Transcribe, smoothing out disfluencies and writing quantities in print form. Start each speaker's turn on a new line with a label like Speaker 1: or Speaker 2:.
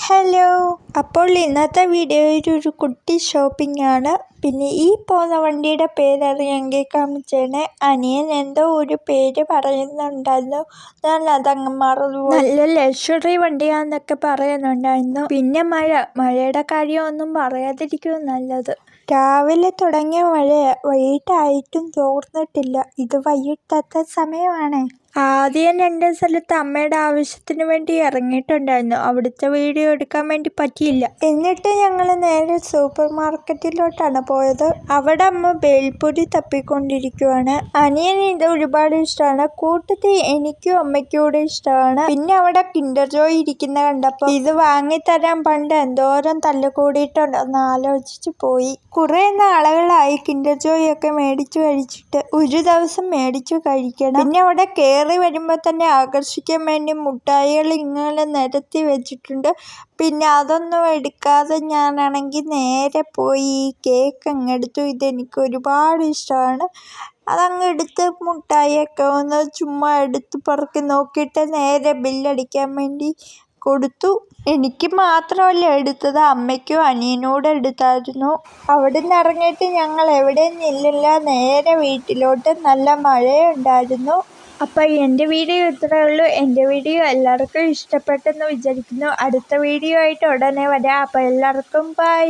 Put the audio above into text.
Speaker 1: Hello, അപ്പോൾ ഇന്നത്തെ വീഡിയോയിൽ ഒരു കുട്ടി ഷോപ്പിംഗ് ആണ്. പിന്നെ ഈ പോകുന്ന വണ്ടിയുടെ പേരറിയാമെങ്കിൽ കമന്റ് ചെയ്യണേ. അനിയൻ എന്തോ ഒരു പേര് പറയുന്നുണ്ടായിരുന്നു, ഞാൻ അതങ്ങ് മറന്നു. നല്ല ലക്ഷറി വണ്ടിയാന്നൊക്കെ പറയുന്നുണ്ടായിരുന്നു. പിന്നെ മഴയുടെ കാര്യമൊന്നും പറയാതിരിക്കും നല്ലത്. രാവിലെ തുടങ്ങിയ മഴയാ, വൈകിട്ടായിട്ടും തോർന്നിട്ടില്ല. ഇത് വൈകിട്ടത്തെ സമയമാണ്. ആദ്യം 2 സ്ഥലത്ത് അമ്മയുടെ ആവശ്യത്തിന് വേണ്ടി ഇറങ്ങിയിട്ടുണ്ടായിരുന്നു. അവിടുത്തെ വീഡിയോ എടുക്കാൻ വേണ്ടി പറ്റിയില്ല. എന്നിട്ട് ഞങ്ങൾ നേരെ സൂപ്പർ മാർക്കറ്റിലോട്ടാണ് പോയത്. അവിടെ അമ്മ ബേൽപൂരി തപ്പിക്കൊണ്ടിരിക്കുവാണ്. അനിയന് ഇത് ഒരുപാട് ഇഷ്ടമാണ്. കൂട്ടത്തിൽ എനിക്കും അമ്മയ്ക്കും കൂടെ ഇഷ്ടമാണ്. പിന്നെ അവിടെ കിൻഡർ ജോയ് ഇരിക്കുന്ന കണ്ടപ്പോൾ ഇത് വാങ്ങിത്തരാൻ പണ്ട് എന്തോരം തല്ലുകൂടിയിട്ടുണ്ടെന്ന് ആലോചിച്ച് പോയി. കുറെ നാളുകളായി കിൻഡർ ജോയ് ഒക്കെ മേടിച്ചു കഴിച്ചിട്ട്. ഒരു ദിവസം മേടിച്ചു കഴിക്കണം. പിന്നെ അവിടെ കയറി വരുമ്പോൾ തന്നെ ആകർഷിക്കാൻ വേണ്ടി മുട്ടായികൾ ഇങ്ങനെ നിരത്തി വെച്ചിട്ടുണ്ട്. പിന്നെ അതൊന്നും എടുക്കാതെ ഞാനാണെങ്കിൽ നേരെ പോയി ഈ കേക്ക് അങ്ങ് എടുത്തു. ഇതെനിക്ക് ഒരുപാട് ഇഷ്ടമാണ്. അതങ്ങ് എടുത്ത് മുട്ടായിയൊക്കെ ഒന്ന് ചുമ്മാ എടുത്ത് പറക്കി നോക്കിയിട്ട് നേരെ ബില്ലടിക്കാൻ വേണ്ടി കൊടുത്തു. എനിക്ക് മാത്രമല്ല എടുത്തത്, അമ്മയ്ക്കും അനിയനോട് എടുത്തായിരുന്നു. അവിടെ നിന്ന് ഇറങ്ങിയിട്ട് ഞങ്ങൾ എവിടെയും നിന്നില്ല, നേരെ വീട്ടിലോട്ട്. നല്ല മഴയുണ്ടായിരുന്നു. അപ്പോൾ എൻ്റെ വീഡിയോ ഇത്രയേ ഉള്ളൂ. എൻ്റെ വീഡിയോ എല്ലാവർക്കും ഇഷ്ടപ്പെട്ടെന്ന് വിചാരിക്കുന്നു. അടുത്ത വീഡിയോ ആയിട്ട് ഉടനെ വരാം. അപ്പോൾ എല്ലാവർക്കും ബൈ.